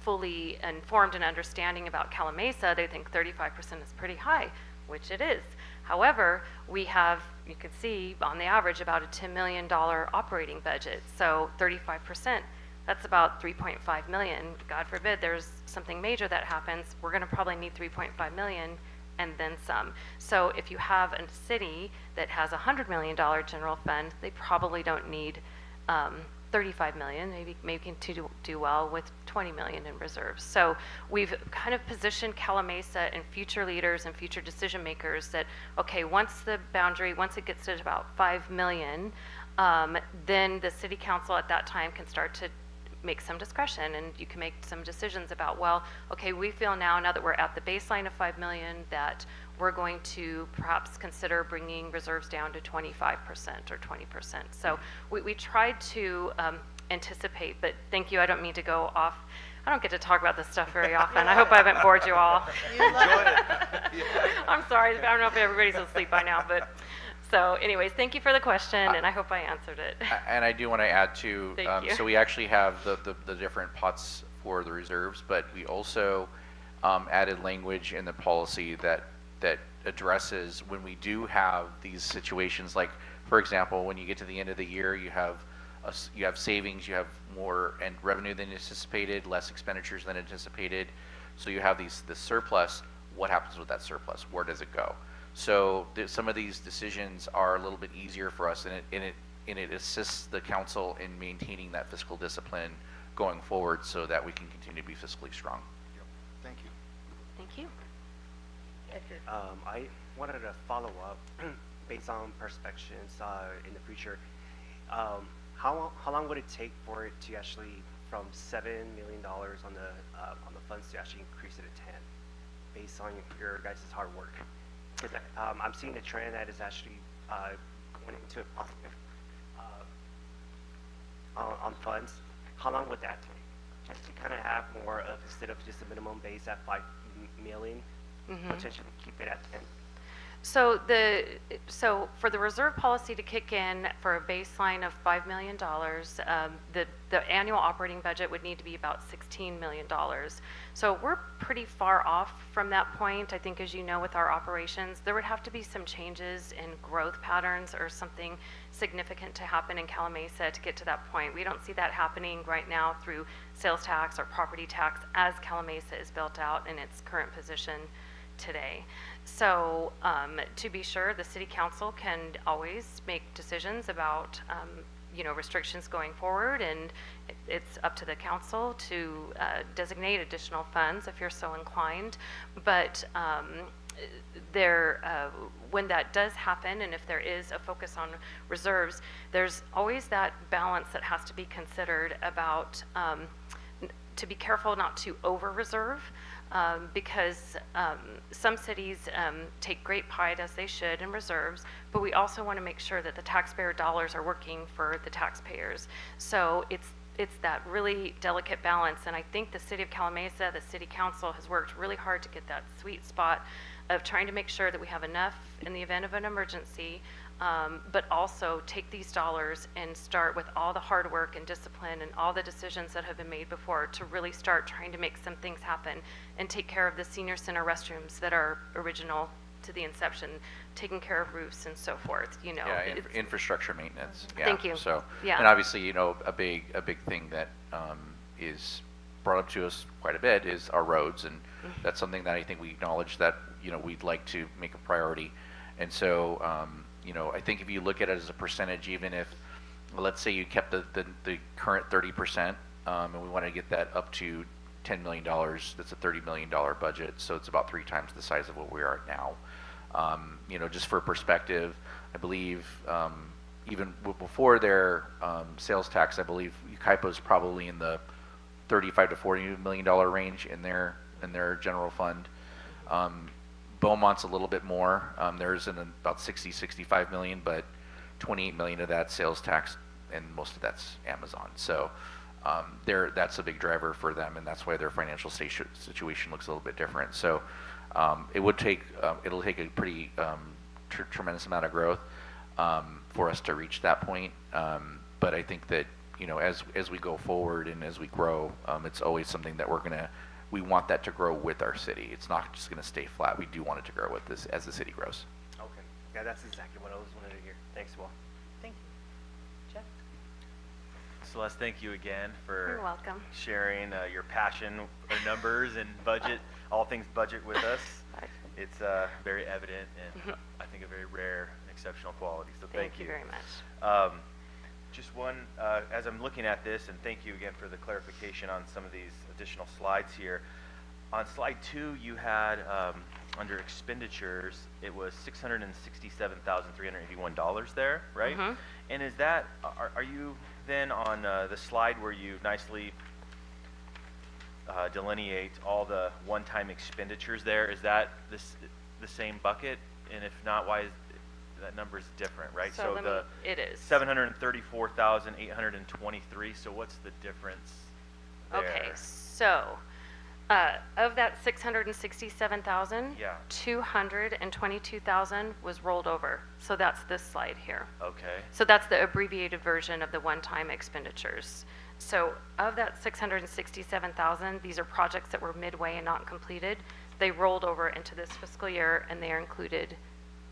fully informed and understanding about Calimesa, they think 35% is pretty high, which it is. However, we have, you can see on the average, about a $10 million operating budget. So 35%, that's about 3.5 million. God forbid there's something major that happens, we're gonna probably need 3.5 million and then some. So if you have a city that has a $100 million general fund, they probably don't need 35 million, maybe can do well with 20 million in reserves. So we've kind of positioned Calimesa and future leaders and future decision makers that, okay, once the boundary, once it gets to about 5 million, then the city council at that time can start to make some discretion, and you can make some decisions about, well, okay, we feel now that we're at the baseline of 5 million that we're going to perhaps consider bringing reserves down to 25% or 20%. So we tried to anticipate, but thank you, I don't mean to go off. I don't get to talk about this stuff very often. I hope I haven't bored you all. Enjoy it. I'm sorry, I don't know if everybody's asleep by now, but So anyways, thank you for the question, and I hope I answered it. And I do want to add too, Thank you. so we actually have the different pots for the reserves, but we also added language in the policy that addresses when we do have these situations, like, for example, when you get to the end of the year, you have savings, you have more and revenue than anticipated, less expenditures than anticipated. So you have the surplus. What happens with that surplus? Where does it go? So some of these decisions are a little bit easier for us, and it assists the council in maintaining that fiscal discipline going forward, so that we can continue to be fiscally strong. Yep. Thank you. Thank you. I wanted to follow up based on perspectives in the future. How long would it take for it to actually, from $7 million on the funds, to actually increase it to 10, based on your guys' hard work? Because I'm seeing a trend that is actually going into a positive on funds. How long would that take? Just to kind of have more of, instead of just a minimum base at 5 million, potentially keep it at 10. So for the reserve policy to kick in for a baseline of $5 million, the annual operating budget would need to be about $16 million. So we're pretty far off from that point. I think, as you know, with our operations, there would have to be some changes in growth patterns or something significant to happen in Calimesa to get to that point. We don't see that happening right now through sales tax or property tax as Calimesa is built out in its current position today. So to be sure, the city council can always make decisions about restrictions going forward, and it's up to the council to designate additional funds if you're so inclined. But when that does happen, and if there is a focus on reserves, there's always that balance that has to be considered about to be careful not to over-reserve. Because some cities take great pride, as they should, in reserves, but we also want to make sure that the taxpayer dollars are working for the taxpayers. So it's that really delicate balance, and I think the city of Calimesa, the city council, has worked really hard to get that sweet spot of trying to make sure that we have enough in the event of an emergency, but also take these dollars and start with all the hard work and discipline and all the decisions that have been made before to really start trying to make some things happen and take care of the senior center restrooms that are original to the inception, taking care of roofs and so forth. Yeah, infrastructure maintenance. Yeah. Thank you. So, Yeah. and obviously, a big thing that is brought up to us quite a bit is our roads, and that's something that I think we acknowledge that we'd like to make a priority. And so I think if you look at it as a percentage, even if, let's say you kept the current 30%, and we want to get that up to $10 million, that's a $30 million budget, so it's about 3 times the size of what we are at now. Just for perspective, I believe even before their sales tax, I believe Ukaipa's probably in the $35 to $40 million range in their general fund. Beaumont's a little bit more. There's about 65 million, but 28 million of that sales tax, and most of that's Amazon. So that's a big driver for them, and that's why their financial situation looks a little bit different. So it'll take a pretty tremendous amount of growth for us to reach that point. But I think that as we go forward and as we grow, it's always something that we want that to grow with our city. It's not just going to stay flat. We do want it to grow with this as the city grows. Okay. Yeah, that's exactly what I was wanting to hear. Thanks, Will. Thank you. Jeff? Celeste, thank you again for You're welcome. sharing your passion for numbers and budget, all things budget with us. Bye. It's very evident and I think a very rare and exceptional quality. So thank Thank you very much. Just one, as I'm looking at this, and thank you again for the clarification on some of these additional slides here. On slide 2, you had under expenditures, it was $667,381 there, right? Mhm. And is that, are you then on the slide where you nicely delineate all the one-time expenditures there? Is that the same bucket? And if not, why is that number is different, right? So it is. 734,823. So what's the difference there? Okay, so Of that 667,000, Yeah. 222,000 was rolled over. So that's this slide here. Okay. So that's the abbreviated version of the one-time expenditures. So of that 667,000, these are projects that were midway and not completed. They rolled over into this fiscal year, and they are included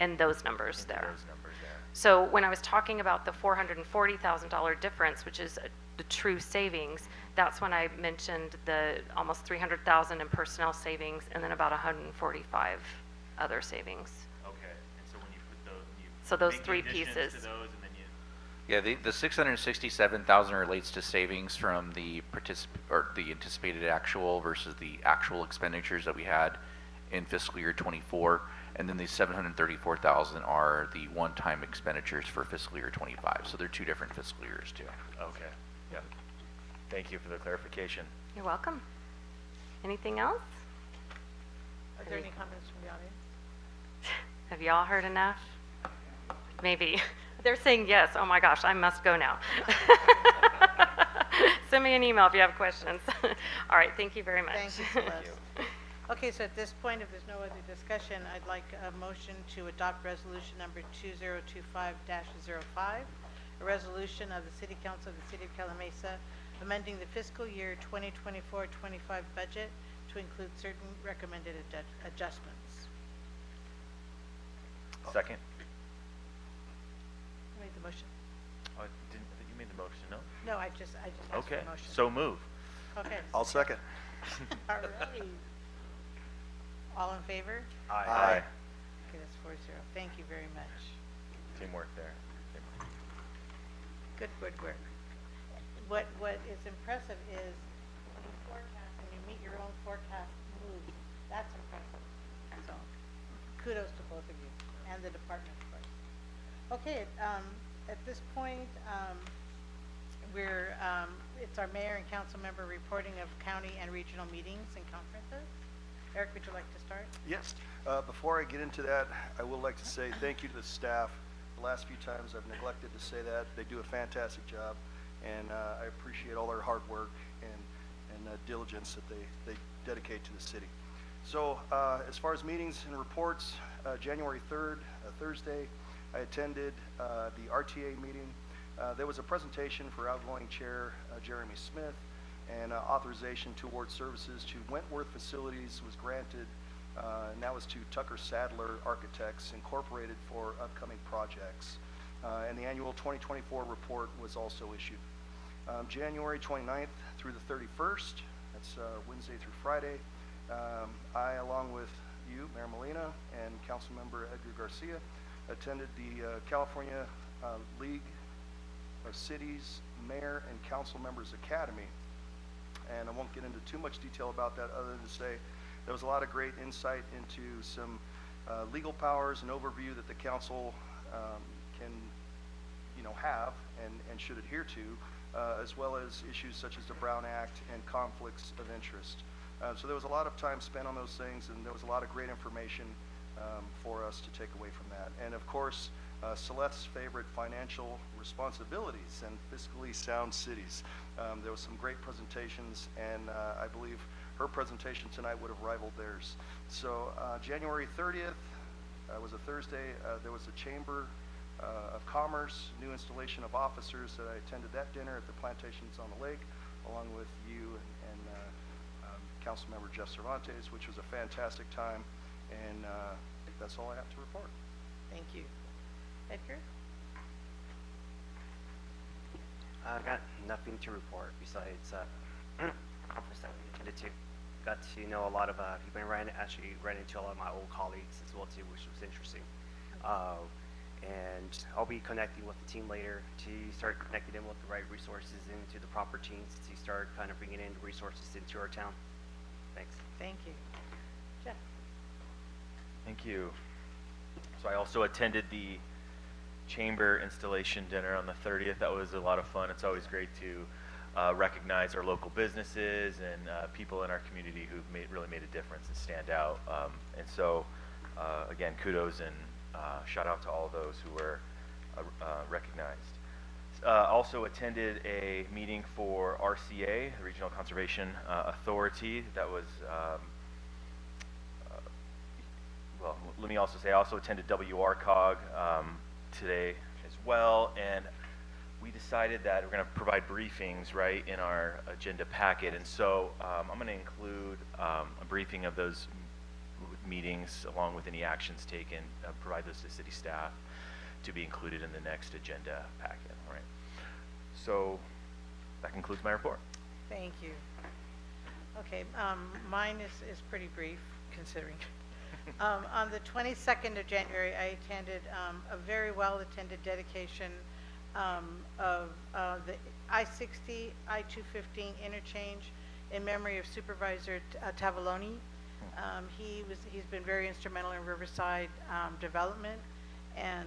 in those numbers there. Those numbers there. So when I was talking about the $440,000 difference, which is the true savings, that's when I mentioned the almost 300,000 in personnel savings and then about 145 other savings. Okay. And so when you put those, So those make the three additions pieces. to those, and then you. Yeah, the 667,000 relates to savings from the the anticipated actual versus the actual expenditures that we had in fiscal year 24, and then the 734,000 are the one-time expenditures for fiscal year 25. So they're two different fiscal years too. Okay. Yeah. Thank you for the clarification. You're welcome. Anything else? Are there any comments from the audience? Have you all heard enough? Maybe. They're saying yes. Oh my gosh, I must go now. Send me an email if you have questions. All right, thank you very much. Thank you, Celeste. Okay, so at this point, if there's no other discussion, I'd like a motion to adopt resolution number 2025-05, a resolution of the City Council of the City of Calamasa amending the fiscal year 2024-25 budget to include certain recommended adjustments. Second. Who made the motion? Oh, I think you made the motion, no? No, I just asked for Okay. a motion. So move. Okay. I'll second. All right. All in favor? Aye. Okay, that's 4-0. Thank you very much. Teamwork there. Teamwork. Good work. What is impressive is you forecast and you meet your own forecast moves. That's impressive. So kudos to both of you and the department, of course. Okay, at this point, it's our mayor and council member reporting of county and regional meetings and conferences. Eric, would you like to start? Yes. Before I get into that, I would like to say thank you to the staff. The last few times I've neglected to say that. They do a fantastic job, and I appreciate all their hard work and diligence that they dedicate to the city. So as far as meetings and reports, January 3rd, Thursday, I attended the RTA meeting. There was a presentation for outgoing chair Jeremy Smith, and authorization to award services to Wentworth Facilities was granted, and that was to Tucker Sadler Architects Incorporated for upcoming projects. And the annual 2024 report was also issued. January 29th through the 31st, that's Wednesday through Friday, I, along with you, Mayor Molina, and Councilmember Edgar Garcia, attended the California League of Cities Mayor and Council Members Academy. And I won't get into too much detail about that other than to say there was a lot of great insight into some legal powers and overview that the council can, have and should adhere to, as well as issues such as the Brown Act and conflicts of interest. So there was a lot of time spent on those things, and there was a lot of great information for us to take away from that. And of course, Celeste's favorite, financial responsibilities and fiscally sound cities. There was some great presentations, and I believe her presentation tonight would have rivaled theirs. So January 30th was a Thursday. There was a Chamber of Commerce, new installation of officers that I attended that dinner at the Plantations on the Lake, along with you and Councilmember Jeff Cervantes, which was a fantastic time. And that's all I have to report. Thank you. Edgar? I got nothing to report besides conference that we attended to. Got to know a lot of people, and actually ran into a lot of my old colleagues as well too, which was interesting. And I'll be connecting with the team later to start connecting them with the right resources into the proper teams to start kind of bringing in resources into our town. Thanks. Thank you. Jeff? Thank you. So I also attended the chamber installation dinner on the 30th. That was a lot of fun. It's always great to recognize our local businesses and people in our community who've really made a difference and stand out. And so, again, kudos and shout out to all those who were recognized. also attended a meeting for RCA, the Regional Conservation Authority. That was, well, let me also say, I also attended WRCOG today as well, and we decided that we're going to provide briefings, right, in our agenda packet. And so I'm going to include a briefing of those meetings along with any actions taken, provide those to city staff to be included in the next agenda packet. All right. So that concludes my report. Thank you. Okay, mine is pretty brief, considering. On the 22nd of January, I attended a very well-attended dedication of the I-60, I-215 interchange in memory of Supervisor Tavaloni. He's been very instrumental in Riverside development, and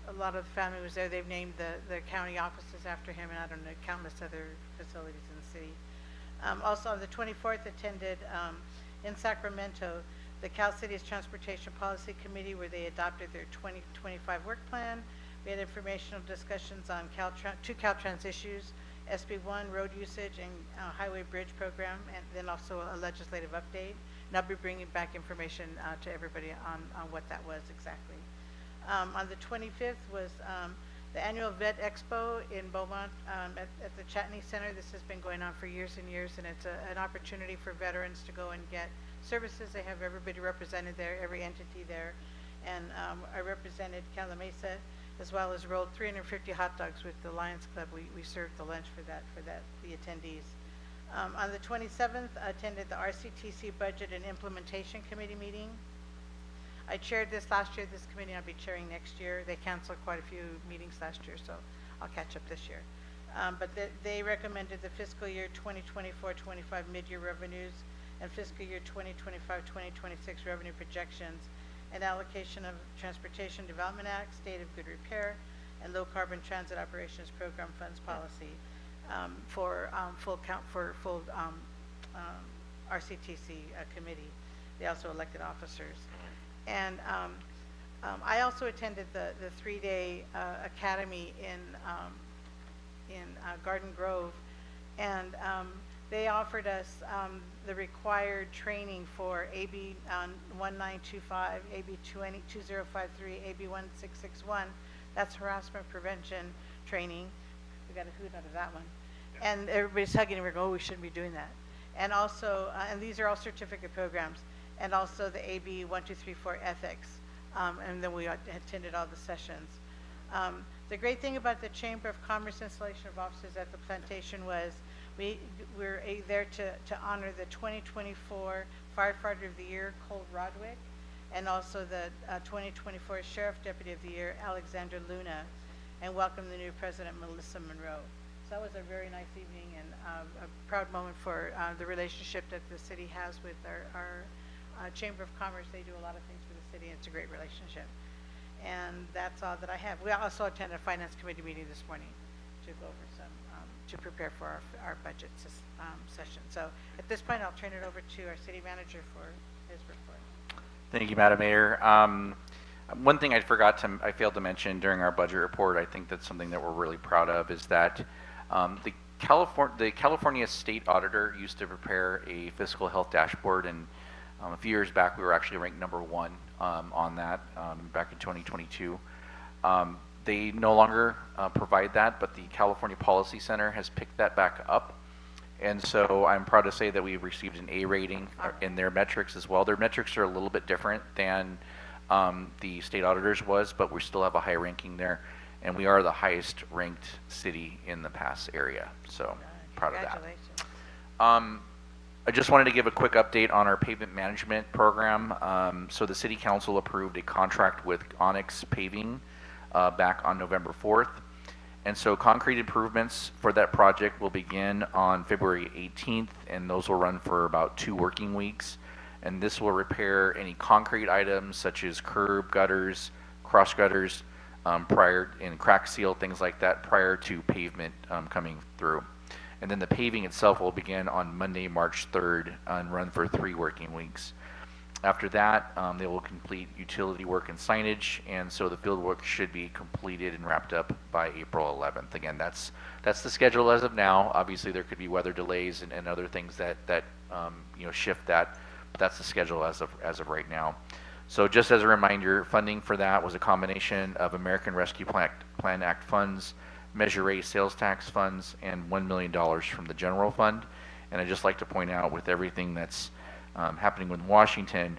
a lot of the family was there. They've named the county offices after him, and I don't know, countless other facilities in the city. Also on the 24th, attended in Sacramento the Cal City's Transportation Policy Committee, where they adopted their 2025 work plan. We had informational discussions on two Caltrans issues, SB1 road usage and highway bridge program, and then also a legislative update. And I'll be bringing back information to everybody on what that was exactly. On the 25th was the annual Vet Expo in Beaumont at the Chatney Center. This has been going on for years and years, and it's an opportunity for veterans to go and get services. They have everybody represented there, every entity there. And I represented Calamasa, as well as rolled 350 hot dogs with the Lions Club. We served the lunch for the attendees. On the 27th, I attended the RCTC Budget and Implementation Committee meeting. I chaired this last year. This committee I'll be chairing next year. They canceled quite a few meetings last year, so I'll catch up this year. But they recommended the fiscal year 2024-25 mid-year revenues and fiscal year 2025-2026 revenue projections and allocation of Transportation Development Act, State of Good Repair, and Low Carbon Transit Operations Program Funds Policy for full RCTC committee. They also elected officers. And I also attended the 3-day academy in Garden Grove, and they offered us the required training for AB 1925, AB 2053, AB 1661. That's harassment prevention training. We got a hoot out of that one. And everybody's hugging and we're going, oh, we shouldn't be doing that. And also, and these are all certificate programs, and also the AB 1234 ethics. And then we attended all the sessions. The great thing about the Chamber of Commerce installation of offices at the plantation was we're there to honor the 2024 Firefighter of the Year, Cole Rodwick, and also the 2024 Sheriff Deputy of the Year, Alexander Luna, and welcome the new President, Melissa Monroe. So that was a very nice evening and a proud moment for the relationship that the city has with our Chamber of Commerce. They do a lot of things for the city, and it's a great relationship. And that's all that I have. We also attended a Finance Committee meeting this morning to go over some, to prepare for our budget session. So at this point, I'll turn it over to our city manager for his report. Thank you, Madam Mayor. One thing I failed to mention during our budget report, I think that's something that we're really proud of, is that the California State Auditor used to prepare a fiscal health dashboard, and a few years back we were actually ranked #1 on that back in 2022. They no longer provide that, but the California Policy Center has picked that back up. And so I'm proud to say that we've received an A rating in their metrics as well. Their metrics are a little bit different than the state auditors was, but we still have a high ranking there. And we are the highest ranked city in the pass area. So proud of that. Congratulations. I just wanted to give a quick update on our pavement management program. So the City Council approved a contract with Onyx Paving back on November 4th. And so concrete improvements for that project will begin on February 18th, and those will run for about 2 working weeks. And this will repair any concrete items such as curb, gutters, cross gutters, and crack seal, things like that, prior to pavement coming through. And then the paving itself will begin on Monday, March 3rd and run for 3 working weeks. After that, they will complete utility work and signage, and so the field work should be completed and wrapped up by April 11th. Again, that's the schedule as of now. Obviously, there could be weather delays and other things that shift that, but that's the schedule as of right now. So just as a reminder, funding for that was a combination of American Rescue Plan Act funds, Measure A sales tax funds, and $1 million from the general fund. And I'd just like to point out, with everything that's happening with Washington,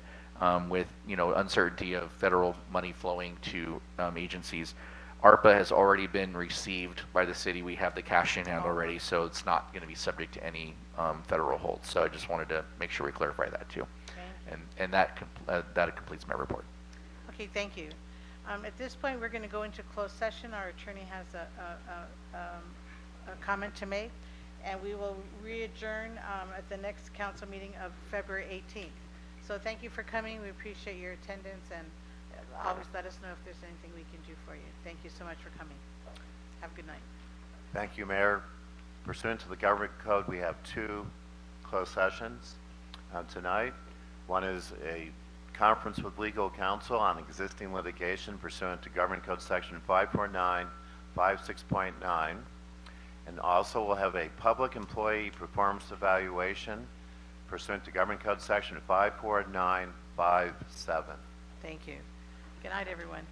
with uncertainty of federal money flowing to agencies, ARPA has already been received by the city. We have the cash in hand already, so it's not going to be subject to any federal hold. So I just wanted to make sure we clarify that too. And that completes my report. Okay, thank you. At this point, we're going to go into closed session. Our attorney has a comment to make, and we will re-adjourn at the next council meeting of February 18th. So thank you for coming. We appreciate your attendance, and always let us know if there's anything we can do for you. Thank you so much for coming. Have a good night. Thank you, Mayor. Pursuant to the government code, we have two closed sessions tonight. One is a conference with legal counsel on existing litigation pursuant to government code section 549, 56.9. And also we'll have a public employee performance evaluation pursuant to government code section 54957. Thank you. Good night, everyone.